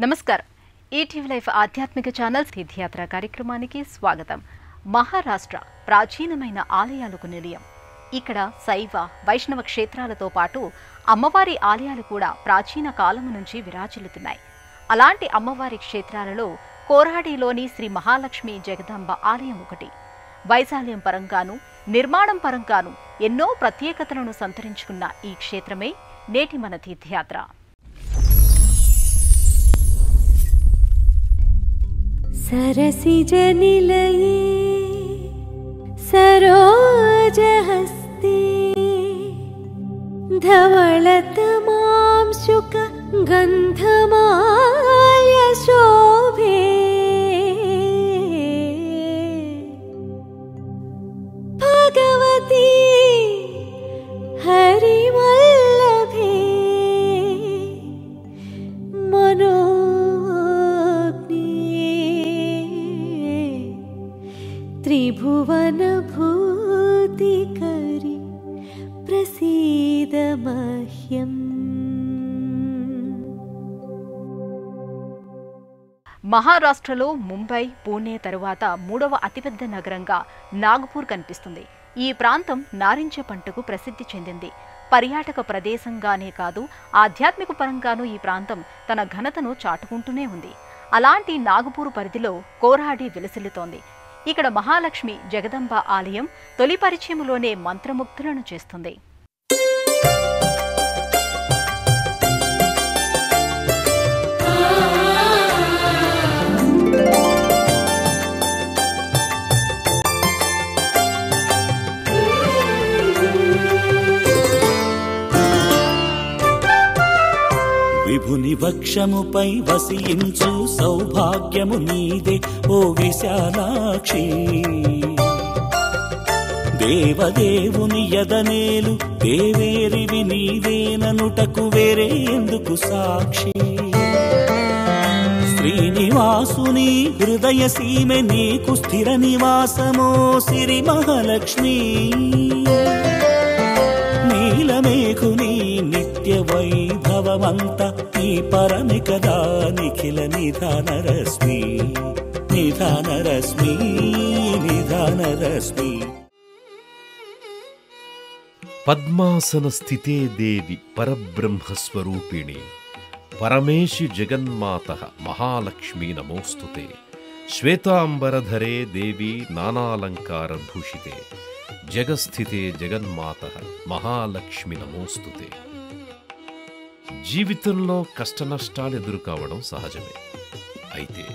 నమస్కారం. ETV life ఆధ్యాత్మిక channel తీర్థయాత్ర కార్యక్రమానికి స్వాగతం. మహారాష్ట్ర ప్రాచీనమైన ఆలయాలకు నిలయం. ఇక్కడ శైవ వైష్ణవ క్షేత్రాలతో పాటు అమ్మవారి ఆలయాలు కూడా ప్రాచీన కాలము నుంచి విరాజిల్లుతున్నాయి. అలాంటి అమ్మవారి క్షేత్రాలలో కోరాడిలోని శ్రీ మహాలక్ష్మి జగదాంబ ఆలయం ఒకటి. వైశాల్యం పరంగాను నిర్మాణం పరంగాను ఎన్నో ప్రత్యేకతలను సంతరించుకున్న ఈ క్షేత్రమే నేటి మన తీర్థయాత్ర. सरसिजनिलये सरोजहस्ते धवलतमांशुक गन्धमाल्यशोभे भगवती हरिवल्लभे मनो त्रिभुवन भूतिकरि प्रसीद मह्यम्. మహారాష్ట్రలో ముంబై, పూణే తరువాత మూడవ అతిపెద్ద నగరంగా నాగపూర్ కనిపిస్తుంది. ఈ ప్రాంతం నారింజ పంటకు ప్రసిద్ధి చెందింది. పర్యాటక ప్రదేశంగానే కాదు, ఆధ్యాత్మిక పరంగానూ ఈ ప్రాంతం తన ఘనతను చాటుకుంటూనే ఉంది. అలాంటి నాగపూర్ పరిధిలో కోరాడి విలసిల్లుతోంది. ఇక్కడ మహాలక్ష్మి జగదంబ ఆలయం తొలి పరిచయములోనే మంత్రముగ్ధులను చేస్తుంది. విభుని వక్షముపై వసించు సౌభాగ్యము నీదే ఓ విశాలాక్షి. దేవదేవుని యదనేలు దేవేరివి నీవేననుటకు వేరే ఎందుకు సాక్షి. శ్రీనివాసుని హృదయ సీమె నీకు స్థిర నివాసమో సిరి మహాలక్ష్మి. నీలమేఘుని నిత్య వైభవమంత నీ పరమి కదా నిఖిల నిధానరశ్మి నిధానరశ్మి నిధానరశ్మి. పద్మాసన స్థితే దేవి పరబ్రహ్మస్వరూపిణి పరమేశి జగన్మాతః మహాలక్ష్మీ నమోస్తుతే. శ్వేతాంబరధరే దేవి నానాలంకారభూషితే జగస్థితే జగన్మాతః మహాలక్ష్మి నమోస్తుతే. జీవితంలో కష్టనష్టాలు ఎదురుకావడం సహజమే. అయితే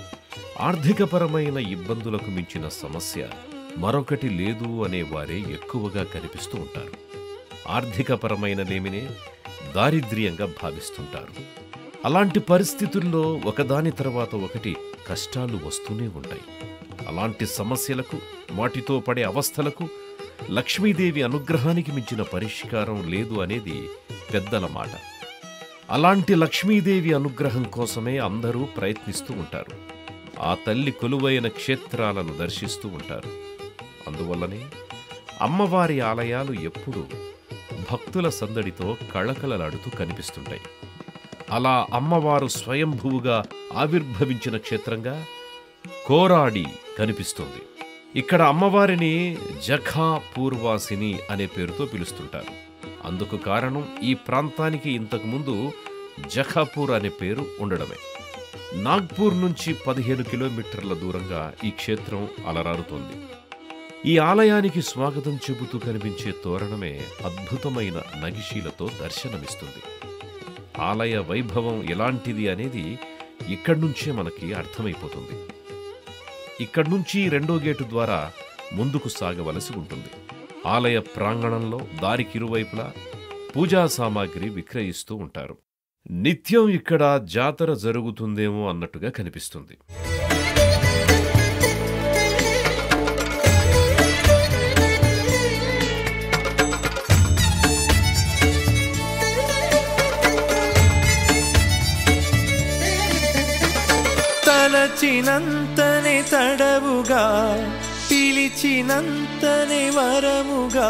ఆర్థికపరమైన ఇబ్బందులకు మించిన సమస్య మరొకటి లేదు అనే వారే ఎక్కువగా కనిపిస్తూ ఉంటారు. ఆర్థికపరమైన లేమినే దారిద్ర్యంగా భావిస్తుంటారు. అలాంటి పరిస్థితుల్లో ఒకదాని తర్వాత ఒకటి కష్టాలు వస్తూనే ఉంటాయి. అలాంటి సమస్యలకు, వాటితో పడే అవస్థలకు లక్ష్మీదేవి అనుగ్రహానికి మించిన పరిష్కారం లేదు అనేది పెద్దల మాట. అలాంటి లక్ష్మీదేవి అనుగ్రహం కోసమే అందరూ ప్రయత్నిస్తూ ఉంటారు. ఆ తల్లి కొలువైన క్షేత్రాలను దర్శిస్తూ ఉంటారు. అందువల్లనే అమ్మవారి ఆలయాలు ఎప్పుడూ భక్తుల సందడితో కళకళలాడుతూ కనిపిస్తుంటాయి. అలా అమ్మవారు స్వయంభువుగా ఆవిర్భవించిన క్షేత్రంగా కోరాడి కనిపిస్తుంది. ఇక్కడ అమ్మవారిని జఖా పూర్వాసిని అనే పేరుతో పిలుస్తుంటారు. అందుకు కారణం ఈ ప్రాంతానికి ఇంతకుముందు జఖాపూర్ అనే పేరు ఉండడమే. నాగ్పూర్ నుంచి 15 కిలోమీటర్ల దూరంగా ఈ క్షేత్రం అలరారుతోంది. ఈ ఆలయానికి స్వాగతం చెబుతూ కనిపించే తోరణమే అద్భుతమైన నగిశీలతో దర్శనమిస్తుంది. ఆలయ వైభవం ఎలాంటిది అనేది ఇక్కడ్నుంచే మనకి అర్థమైపోతుంది. ఇక్కడ్నుంచి 2వ గేటు ద్వారా ముందుకు సాగవలసి ఉంటుంది. ఆలయ ప్రాంగణంలో దారికిరువైపులా పూజా సామాగ్రి విక్రయిస్తూ ఉంటారు. నిత్యం ఇక్కడ జాతర జరుగుతుందేమో అన్నట్టుగా కనిపిస్తుంది. కొలిచినంతనే తడవుగా పిలిచినంతనే వరముగా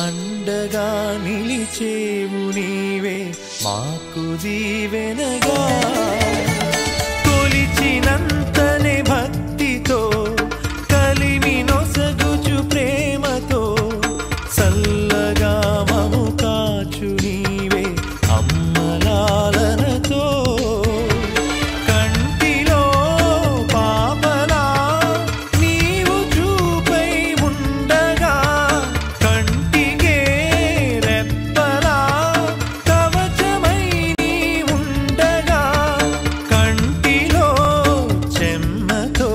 అండగా నిలిచేవు నీవే మాకు దీవెనగా కొలిచినంతనే భక్తితో కలిమి నొసగుచు ప్రేమతో చల్లగా మము కాచు నీవే అమ్మలాలనతో కంటిలో పాపలా నీవు చూపై ఉండగా కంటికే రెప్పలా కవచమై నీ ఉండగా కంటిలో చెమ్మతో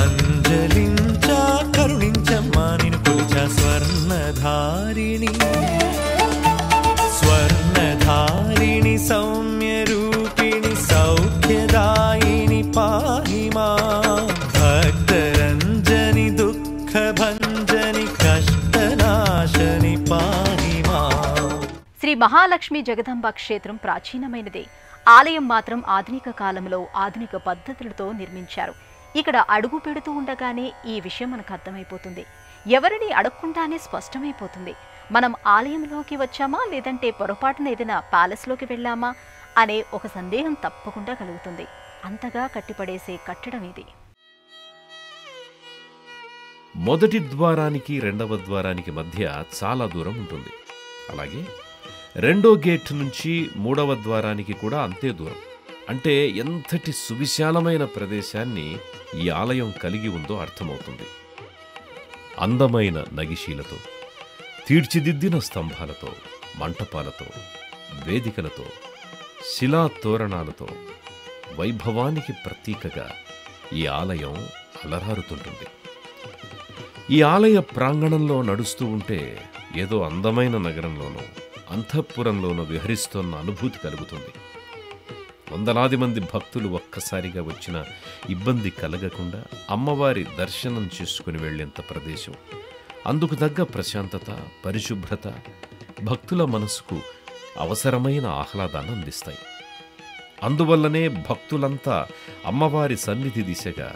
అంజలించా కరుణించమ్మా నిన్ను కొలిచా స్వర్ణధారిణి స్వర్ణధారిణి సౌమ్య రూపిణి సౌఖ్యదాయిని పాహిమా భక్తరంజని దుఃఖ భంజని కష్టనాశని పాహిమా. శ్రీ మహాలక్ష్మి జగదంబ క్షేత్రం ప్రాచీనమైనదే. ఆలయం మాత్రం ఆధునిక కాలంలో ఆధునిక పద్ధతులతో నిర్మించారు. ఇక్కడ అడుగు పెడుతూ ఉండగానే ఈ విషయం మనకు అర్థమైపోతుంది. ఎవరిని అడగకుండానే స్పష్టమైపోతుంది. మనం ఆలయంలోకి వచ్చామా లేదంటే పొరపాటున ఏదైనా ప్యాలెస్లోకి వెళ్ళామా అనే ఒక సందేహం తప్పకుండా కలుగుతుంది. అంతగా కట్టిపడేసే కట్టడం ఇది. మొదటి ద్వారానికి రెండవ ద్వారానికి మధ్య చాలా దూరం ఉంటుంది. అలాగే రెండో గేట్ నుంచి మూడవ ద్వారానికి కూడా అంతే దూరం. అంటే ఎంతటి సువిశాలమైన ప్రదేశాన్ని ఈ ఆలయం కలిగి ఉందో అర్థమవుతుంది. అందమైన నగిశీలతో, తీర్చిదిద్దిన స్తంభాలతో, మంటపాలతో, వేదికలతో, శిలా తోరణాలతో వైభవానికి ప్రతీకగా ఈ ఆలయం అలరారుతుంటుంది. ఈ ఆలయ ప్రాంగణంలో నడుస్తూ ఉంటే ఏదో అందమైన నగరంలోనో అంతఃపురంలోనో విహరిస్తోన్న అనుభూతి కలుగుతుంది. వందలాది మంది భక్తులు ఒక్కసారిగా వచ్చిన ఇబ్బంది కలగకుండా అమ్మవారి దర్శనం చేసుకుని వెళ్లేంత ప్రదేశం. అందుకు తగ్గ ప్రశాంతత, పరిశుభ్రత భక్తుల మనసుకు అవసరమైన ఆహ్లాదాన్ని అందిస్తాయి. అందువల్లనే భక్తులంతా అమ్మవారి సన్నిధి దిశగా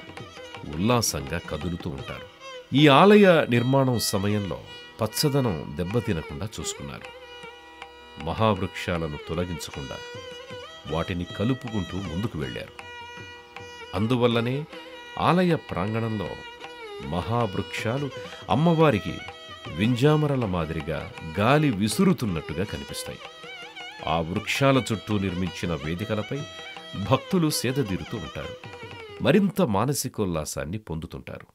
ఉల్లాసంగా కదులుతూ ఉంటారు. ఈ ఆలయ నిర్మాణం సమయంలో పచ్చదనం దెబ్బతినకుండా చూసుకున్నారు. మహావృక్షాలను తొలగించకుండా వాటిని కలుపుకుంటూ ముందుకు వెళ్ళారు. అందువల్లనే ఆలయ ప్రాంగణంలో మహావృక్షాలు అమ్మవారికి వింజామరల మాదిరిగా గాలి విసురుతున్నట్టుగా కనిపిస్తాయి. ఆ వృక్షాల చుట్టూ నిర్మించిన వేదికలపై భక్తులు సేదదీరుతూ ఉంటారు. మరింత మానసికోల్లాసాన్ని పొందుతుంటారు.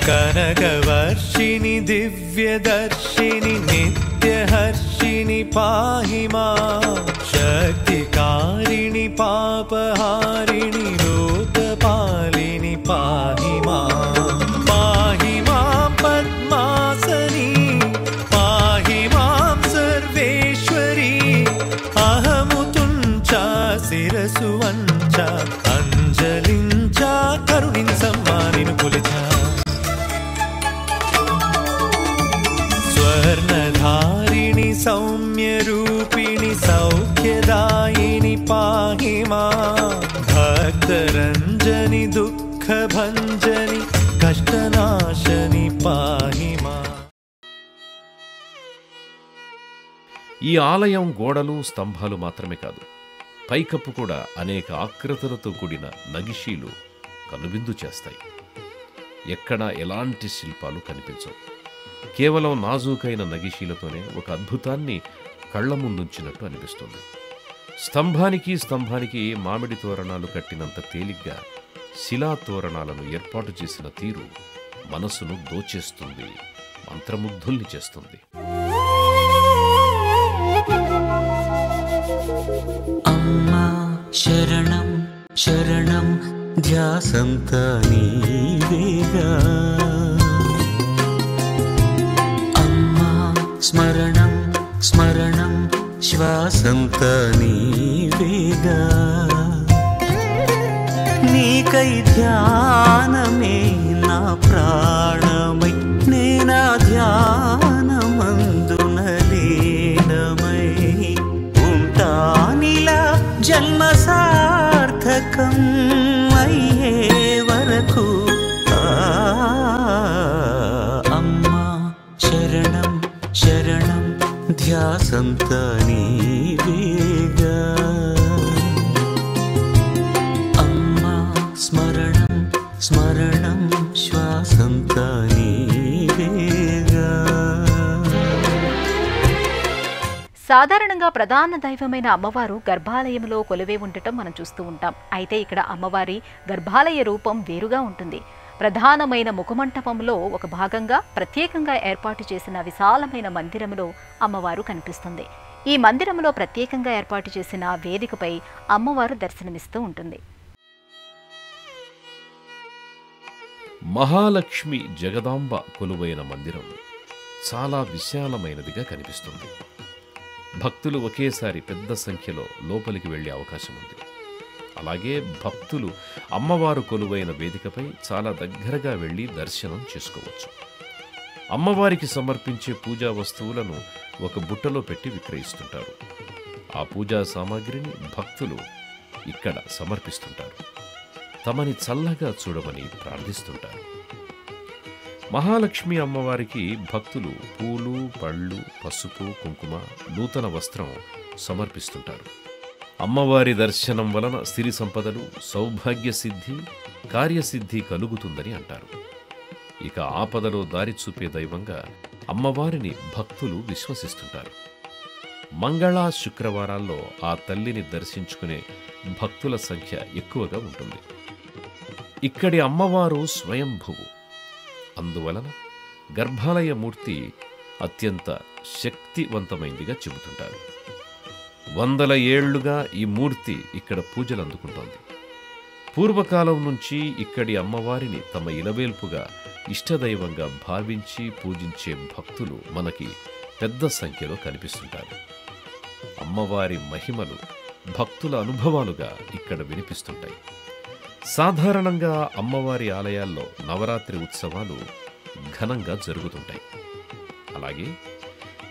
కనకవర్షిణి దివ్యదర్శిని నిత్యహర్షిణి పాహిమా శక్తికారిణి పాపహారిణి లోకపాలిని పాహిమా పాహిమా పద్మాసని పాహిమాం సర్వేశ్వరి అహముతుంచా శిరసు వంచా అంజలించా కరుణించమ్మా నిన్ను కొలిచా స్వర్ణధారిణి సౌమ్య రూపిణి సౌఖ్యదాయిని పాహిమా భక్తరంజని దుఃఖ భంజని కష్టనాశని పాహిమా. ఈ ఆలయం గోడలు, స్తంభాలు మాత్రమే కాదు, పైకప్పు కూడా అనేక ఆకృతులతో కూడిన నగిశీలు కనువిందు చేస్తాయి. ఎక్కడా ఎలాంటి శిల్పాలు కనిపించవు. కేవలం నాజూకైన నగిశీలతోనే ఒక అద్భుతాన్ని కళ్ల ముందుంచినట్టు అనిపిస్తుంది. స్తంభానికి మామిడి తోరణాలు కట్టినంత తేలిగ్గా శిలా తోరణాలను ఏర్పాటు చేసిన తీరు మనసును దోచేస్తుంది, మంత్రముగ్ధుల్ని చేస్తుంది. అమ్మా శరణం శరణం ధ్యాసంత నీవేగా అమ్మా స్మరణం స్మరణం శ్వాసంత నీవేగా నీకై ధ్యానమే నా ప్రాణమై నేనా ధ్యానమందునలే జన్మ సార్థకం అయ్యే వరకు అమ్మా శరణం శరణం ధ్యాసంత నీవేగా అమ్మా స్మరణం స్మరణం శ్వాసంత నీవేగా. సాధారణంగా ప్రధాన దైవమైన అమ్మవారు గర్భాలయంలో కొలువై ఉండటం మనం చూస్తూ ఉంటాం. అయితే ఇక్కడ అమ్మవారి గర్భాలయ రూపం వేరుగా ఉంటుంది. ప్రధానమైన ముఖమంటపంలో ఒక భాగంగా ప్రత్యేకంగా ఏర్పాటు చేసిన విశాలమైన మందిరంలో అమ్మవారు కనిపిస్తుంది. ఈ మందిరంలో ప్రత్యేకంగా ఏర్పాటు చేసిన వేదికపై అమ్మవారు దర్శనమిస్తూ ఉంటుంది. మహాలక్ష్మి జగదాంబ కొలువైన మందిరం చాలా విశాలమైనదిగా కనిపిస్తుంది. భక్తులు ఒకేసారి పెద్ద సంఖ్యలో లోపలికి వెళ్లే అవకాశం ఉంది. అలాగే భక్తులు అమ్మవారు కొలువైన వేదికపై చాలా దగ్గరగా వెళ్లి దర్శనం చేసుకోవచ్చు. అమ్మవారికి సమర్పించే పూజా వస్తువులను ఒక బుట్టలో పెట్టి విక్రయిస్తుంటారు. ఆ పూజా సామాగ్రిని భక్తులు ఇక్కడ సమర్పిస్తుంటారు. తమని చల్లగా చూడమని ప్రార్థిస్తుంటారు. మహాలక్ష్మి అమ్మవారికి భక్తులు పూలు, పళ్ళు, పసుపు, కుంకుమ, నూతన వస్త్రం సమర్పిస్తుంటారు. అమ్మవారి దర్శనం వలన సిరి సంపదలు, సౌభాగ్య సిద్ధి, కార్యసిద్ధి కలుగుతుందని అంటారు. ఇక ఆపదలో దారి చూపే దైవంగా అమ్మవారిని భక్తులు విశ్వసిస్తుంటారు. మంగళ శుక్రవారాల్లో ఆ తల్లిని దర్శించుకునే భక్తుల సంఖ్య ఎక్కువగా ఉంటుంది. ఇక్కడి అమ్మవారు స్వయంభువు. అందువలన గర్భాలయ మూర్తి అత్యంత శక్తివంతమైందిగా చెబుతుంటారు. 100 ఏళ్లుగా ఈ మూర్తి ఇక్కడ పూజలు అందుకుంటోంది. పూర్వకాలం నుంచి ఇక్కడి అమ్మవారిని తమ ఇలవేల్పుగా ఇష్టదైవంగా భావించి పూజించే భక్తులు మనకి పెద్ద సంఖ్యలో కనిపిస్తుంటారు. అమ్మవారి మహిమలు భక్తుల అనుభవాలుగా ఇక్కడ వినిపిస్తుంటాయి. సాధారణంగా అమ్మవారి ఆలయాల్లో నవరాత్రి ఉత్సవాలు ఘనంగా జరుగుతుంటాయి. అలాగే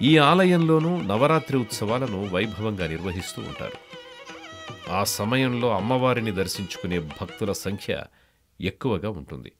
ఈ ఆలయంలోనూ నవరాత్రి ఉత్సవాలను వైభవంగా నిర్వహిస్తూ ఉంటారు. ఆ సమయంలో అమ్మవారిని దర్శించుకునే భక్తుల సంఖ్య ఎక్కువగా ఉంటుంది.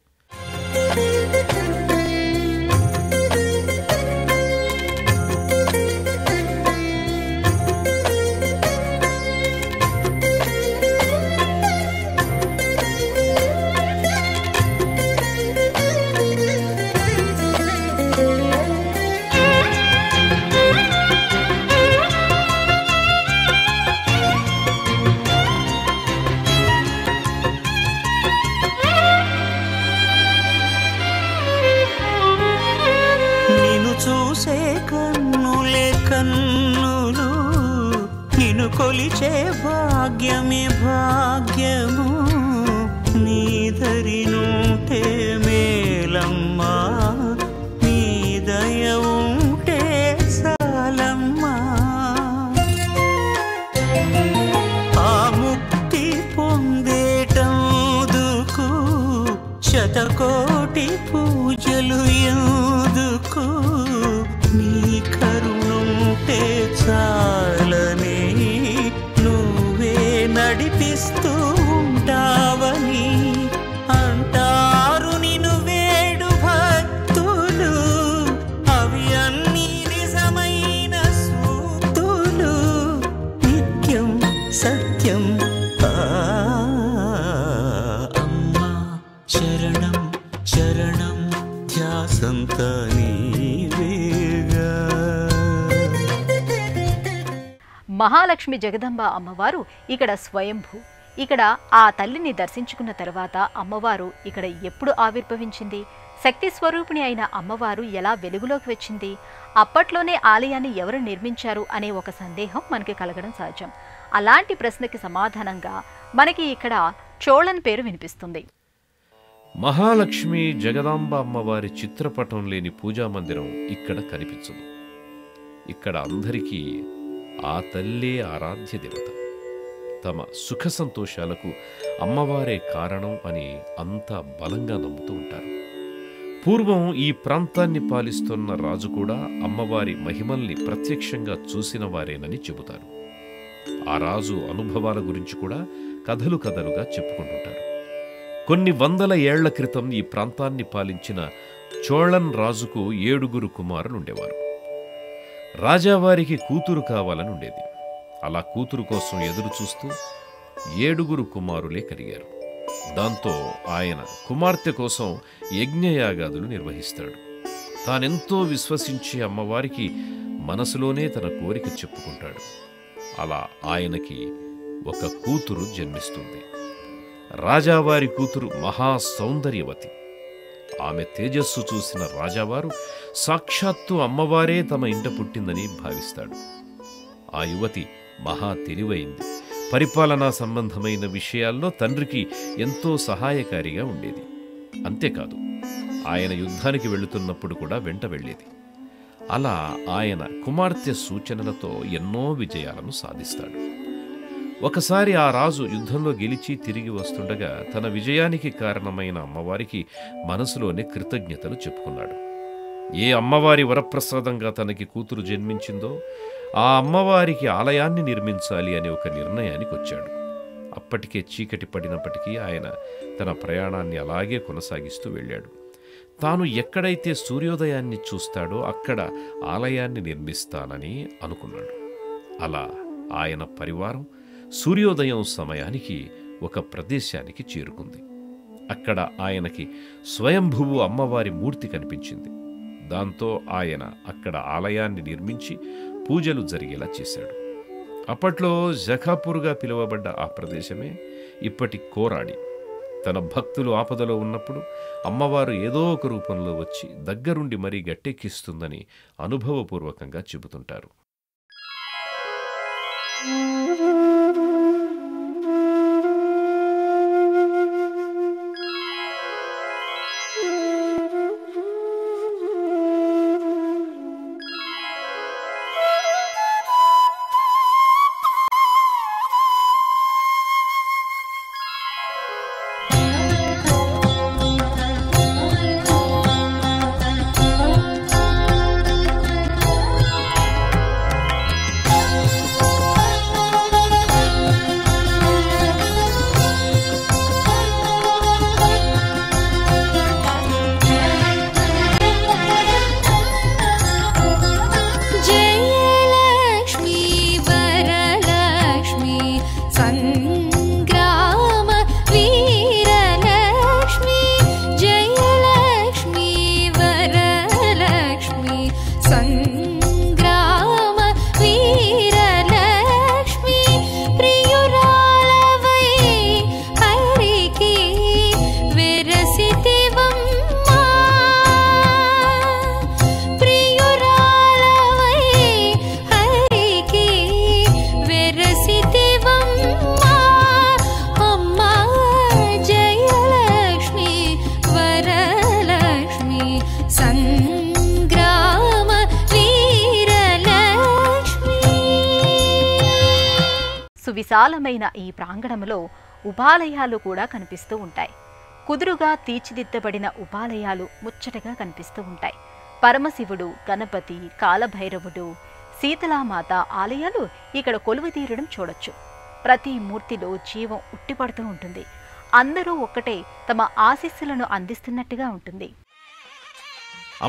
చూసే కన్నులే కన్నులు నిన్ను కొలిచే భాగ్యమే భాగ్యము నీ దరినుంటే మేలమ్మా నీ దయ ఉంటే చాలమ్మా ఆ ముక్తి పొందేటందుకు శతకోటి పూజలు ఎందుకు నీ కరుణుంటే చాలని నువ్వే నడిపిస్తూ ఉంటావని అంటారు నిన్ను వేడు భక్తులు. అవి అన్నీ నిజమైన సూక్తులు నిత్యం సత్యం. అమ్మా శరణం శరణం ధ్యాసంత నీవేగా. మహాలక్ష్మి జగదంబ అమ్మవారు ఇక్కడ స్వయంభూ. ఇక్కడ ఆ తల్లిని దర్శించుకున్న తర్వాత అమ్మవారు ఇక్కడ ఎప్పుడు ఆవిర్భవించింది, శక్తి స్వరూపిణి అయిన అమ్మవారు ఎలా వెలుగులోకి వచ్చింది, అప్పట్లోనే ఆలయాన్ని ఎవరు నిర్మించారు అనే ఒక సందేహం మనకి కలగడం సహజం. అలాంటి ప్రశ్నకి సమాధానంగా మనకి ఇక్కడ చోళన్ పేరు వినిపిస్తుంది. మహాలక్ష్మి జగదాంబ అమ్మవారి చిత్రపటం లేని పూజా మందిరం ఇక్కడ కనిపించదు. ఇక్కడ అందరికీ ఆ తల్లే ఆరాధ్య దేవత. తమ సుఖ సంతోషాలకు అమ్మవారే కారణం అని అంతా బలంగా నమ్ముతూ ఉంటారు. పూర్వం ఈ ప్రాంతాన్ని పాలిస్తున్న రాజు కూడా అమ్మవారి మహిమల్ని ప్రత్యక్షంగా చూసిన వారేనని చెబుతారు. ఆ రాజు అనుభవాల గురించి కూడా కథలు కథలుగా చెప్పుకుంటుంటారు. కొన్ని వందల ఏళ్ల క్రితం ఈ ప్రాంతాన్ని పాలించిన చోళన్ రాజుకు 7 కుమారులుండేవారు. రాజావారికి కూతురు కావాలని ఉండేది. అలా కూతురు కోసం ఎదురు చూస్తూ 7 కుమారులే కలిగారు. దాంతో ఆయన కుమార్తె కోసం యజ్ఞయాగాదులు నిర్వహిస్తాడు. తానెంతో విశ్వసించే అమ్మవారికి మనసులోనే తన కోరిక చెప్పుకుంటాడు. అలా ఆయనకి ఒక కూతురు జన్మిస్తుంది. రాజావారి కూతురు మహాసౌందర్యవతి. ఆమె తేజస్సు చూసిన రాజావారు సాక్షాత్తు అమ్మవారే తమ ఇంట పుట్టిందని భావిస్తాడు. ఆ యువతి మహా తెలివైంది. పరిపాలనా సంబంధమైన విషయాల్లో తండ్రికి ఎంతో సహాయకారిగా ఉండేది. అంతేకాదు, ఆయన యుద్ధానికి వెళుతున్నప్పుడు కూడా వెంట వెళ్ళేది. అలా ఆయన కుమార్తె సూచనలతో ఎన్నో విజయాలను సాధిస్తాడు. ఒకసారి ఆ రాజు యుద్ధంలో గెలిచి తిరిగి వస్తుండగా తన విజయానికి కారణమైన అమ్మవారికి మనసులోనే కృతజ్ఞతలు చెప్పుకున్నాడు. ఏ అమ్మవారి వరప్రసాదంగా తనకి కూతురు జన్మించిందో ఆ అమ్మవారికి ఆలయాన్ని నిర్మించాలి అనే ఒక నిర్ణయానికి వచ్చాడు. అప్పటికే చీకటి పడినప్పటికీ ఆయన తన ప్రయాణాన్ని అలాగే కొనసాగిస్తూ వెళ్ళాడు. తాను ఎక్కడైతే సూర్యోదయాన్ని చూస్తాడో అక్కడ ఆలయాన్ని నిర్మిస్తానని అనుకున్నాడు. అలా ఆయన పరివారం సూర్యోదయం సమయానికి ఒక ప్రదేశానికి చేరుకుంది. అక్కడ ఆయనకి స్వయంభువు అమ్మవారి మూర్తి కనిపించింది. దాంతో ఆయన అక్కడ ఆలయాన్ని నిర్మించి పూజలు జరిగేలా చేశాడు. అప్పట్లో జఖాపూర్గా పిలువబడ్డ ఆ ప్రదేశమే ఇప్పటి కోరాడి. తన భక్తులు ఆపదలో ఉన్నప్పుడు అమ్మవారు ఏదో ఒక రూపంలో వచ్చి దగ్గరుండి మరీ గట్టెక్కిస్తుందని అనుభవపూర్వకంగా చెబుతుంటారు. సువిశాలమైన ఈ ప్రాంగణంలో ఉపాలయాలు కూడా కనిపిస్తూ ఉంటాయి. కుదురుగా తీర్చిదిద్దబడిన ఉపాలయాలు ముచ్చటగా కనిపిస్తూ ఉంటాయి. పరమశివుడు, గణపతి, కాలభైరవుడు, శీతలామాత ఆలయాలు ఇక్కడ కొలువుతీరడం చూడొచ్చు. ప్రతి మూర్తిలో జీవం ఉట్టిపడుతూ ఉంటుంది. అందరూ ఒక్కటే తమ ఆశీస్సులను అందిస్తున్నట్టుగా ఉంటుంది.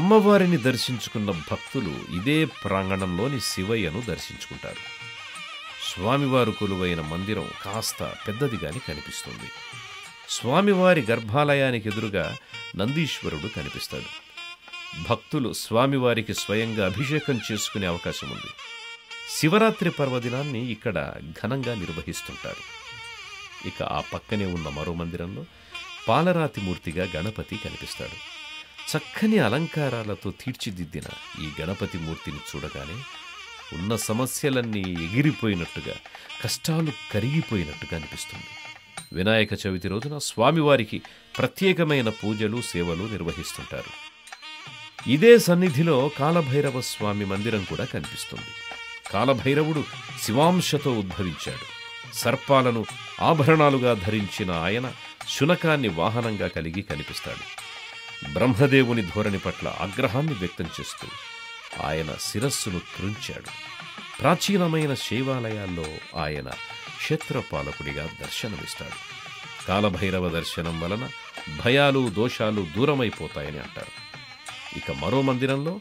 అమ్మవారిని దర్శించుకున్న భక్తులు ఇదే ప్రాంగణంలోని శివయ్యను దర్శించుకుంటారు. స్వామివారు కొలువైన మందిరం కాస్త పెద్దదిగాని కనిపిస్తుంది. స్వామివారి గర్భాలయానికి ఎదురుగా నందీశ్వరుడు కనిపిస్తాడు. భక్తులు స్వామివారికి స్వయంగా అభిషేకం చేసుకునే అవకాశం ఉంది. శివరాత్రి పర్వదినాన్ని ఇక్కడ ఘనంగా నిర్వహిస్తుంటారు. ఇక ఆ పక్కనే ఉన్న మరో మందిరంలో పాలరాతి మూర్తిగా గణపతి కనిపిస్తాడు. చక్కని అలంకారాలతో తీర్చిదిద్దిన ఈ గణపతి మూర్తిని చూడగానే ఉన్న సమస్యలన్నీ ఎగిరిపోయినట్టుగా, కష్టాలు కరిగిపోయినట్టుగా అనిపిస్తుంది. వినాయక చవితి రోజున స్వామివారికి ప్రత్యేకమైన పూజలు, సేవలు నిర్వహిస్తుంటారు. ఇదే సన్నిధిలో కాలభైరవ స్వామి మందిరం కూడా కనిపిస్తుంది. కాలభైరవుడు శివాంశతో ఉద్భవించాడు. సర్పాలను ఆభరణాలుగా ధరించిన ఆయన శునకాన్ని వాహనంగా కలిగి కనిపిస్తాడు. బ్రహ్మదేవుని ధోరణి పట్ల ఆగ్రహాన్ని వ్యక్తం చేస్తూ ఆయన శిరస్సును త్రుంచాడు. ప్రాచీనమైన శైవాలయాల్లో ఆయన క్షేత్రపాలకుడిగా దర్శనమిస్తాడు. కాలభైరవ దర్శనం వలన భయాలు దోషాలు దూరమైపోతాయని అంటారు. ఇక మరో మందిరంలో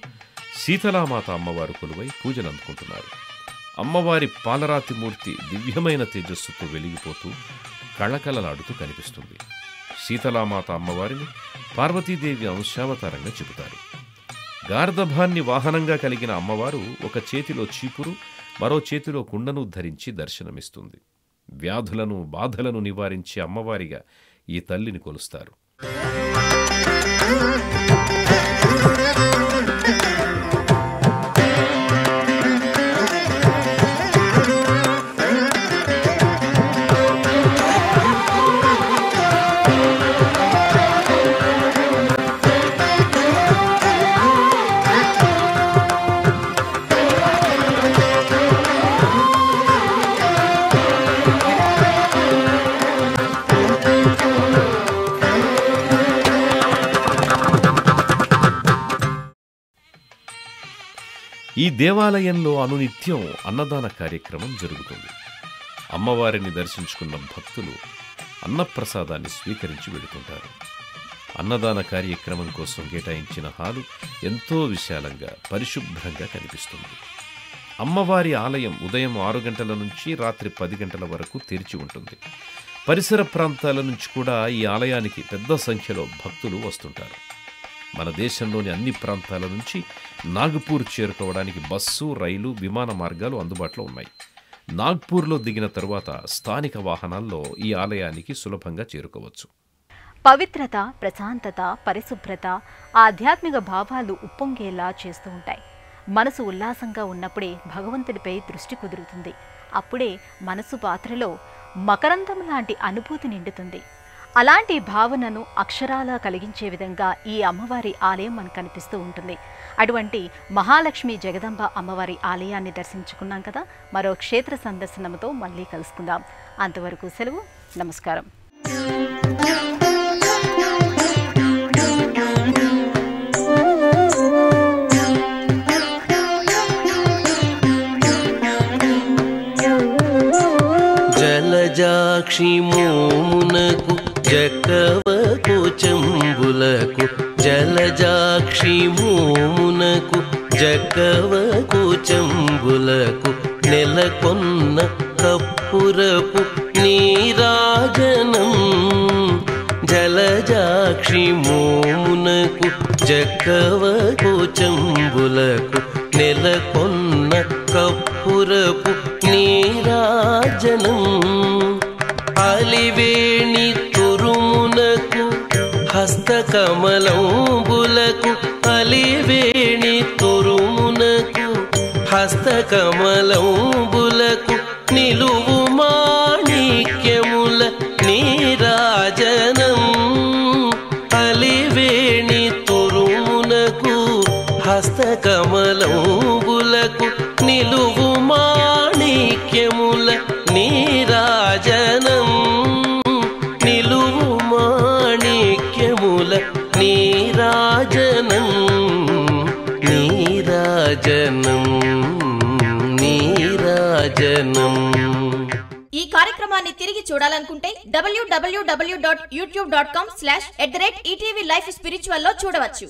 శీతలామాత అమ్మవారు కొలువై పూజలు అందుకుంటున్నారు. అమ్మవారి పాలరాతి మూర్తి దివ్యమైన తేజస్సుతో వెలిగిపోతూ కళకళలాడుతూ కనిపిస్తుంది. శీతలామాత అమ్మవారిని పార్వతీదేవి అంశావతారంగా చెబుతారు. గార్ధభాన్ని వాహనంగా కలిగిన అమ్మవారు ఒక చేతిలో చీపురు, మరో చేతిలో కుండను ధరించి దర్శనమిస్తుంది. వ్యాధులను బాధలను నివారించే అమ్మవారిగా ఈ తల్లిని కొలుస్తారు. ఈ దేవాలయంలో అనునిత్యం అన్నదాన కార్యక్రమం జరుగుతుంది. అమ్మవారిని దర్శించుకున్న భక్తులు అన్నప్రసాదాన్ని స్వీకరించి వెళుతుంటారు. అన్నదాన కార్యక్రమం కోసం కేటాయించిన హాలు ఎంతో విశాలంగా పరిశుభ్రంగా కనిపిస్తుంది. అమ్మవారి ఆలయం ఉదయం 6 గంటల నుంచి రాత్రి 10 గంటల వరకు తెరిచి ఉంటుంది. పరిసర ప్రాంతాల నుంచి కూడా ఈ ఆలయానికి పెద్ద సంఖ్యలో భక్తులు వస్తుంటారు. మన దేశంలోని అన్ని ప్రాంతాల నుంచి నాగపూర్ చేరుకోవడానికి బస్సు, రైలు, విమాన మార్గాలు అందుబాటులో ఉన్నాయి. నాగ్పూర్లో దిగిన తరువాత స్థానిక వాహనాల్లో ఈ ఆలయానికి సులభంగా చేరుకోవచ్చు. పవిత్రత, ప్రశాంతత, పరిశుభ్రత, ఆధ్యాత్మిక భావాలు ఉప్పొంగేలా చేస్తూ ఉంటాయి. మనసు ఉల్లాసంగా ఉన్నప్పుడే భగవంతుడిపై దృష్టి కుదురుతుంది. అప్పుడే మనసు పాత్రలో మకరందం లాంటి అనుభూతి నిండుతుంది. అలాంటి భావనను అక్షరాలా కలిగించే విధంగా ఈ అమ్మవారి ఆలయం మనకు కనిపిస్తూ ఉంటుంది. అటువంటి మహాలక్ష్మి జగదంబ అమ్మవారి ఆలయాన్ని దర్శించుకున్నాం కదా. మరో క్షేత్ర సందర్శనంతో మళ్ళీ కలుసుకుందాం. అంతవరకు సెలవు. నమస్కారం. జలజాక్షి మోమునకు జకవకు చెంబులకు, జలజాక్షి మోమునకు జకవకు చెంబులకు, నెలకొన్న కప్పురపు నీరాజనం. జలజాక్షి మోమునకు జకవకు చెంబులకు, నెలకొన్న కప్పురపు నీరాజనం. అలివేణి తురుమునకు హస్తకమలంబులకు, అలివేణి తురుమునకు హస్తకమలంబులకు, నిలువు మాణిక్యముల నీరాజనం. అలివేణి తురుమునకు హస్తకమలంబులకు, నిలువు మాణిక్యముల నీరాజనం. నిలువు మాణిక్యముల నీరాజనం. నీరాజనం, నీరాజనం. ఈ కార్యక్రమాన్ని తిరిగి చూడాలనుకుంటే www.youtube.com/@ETV Life Spiritual లో చూడవచ్చు.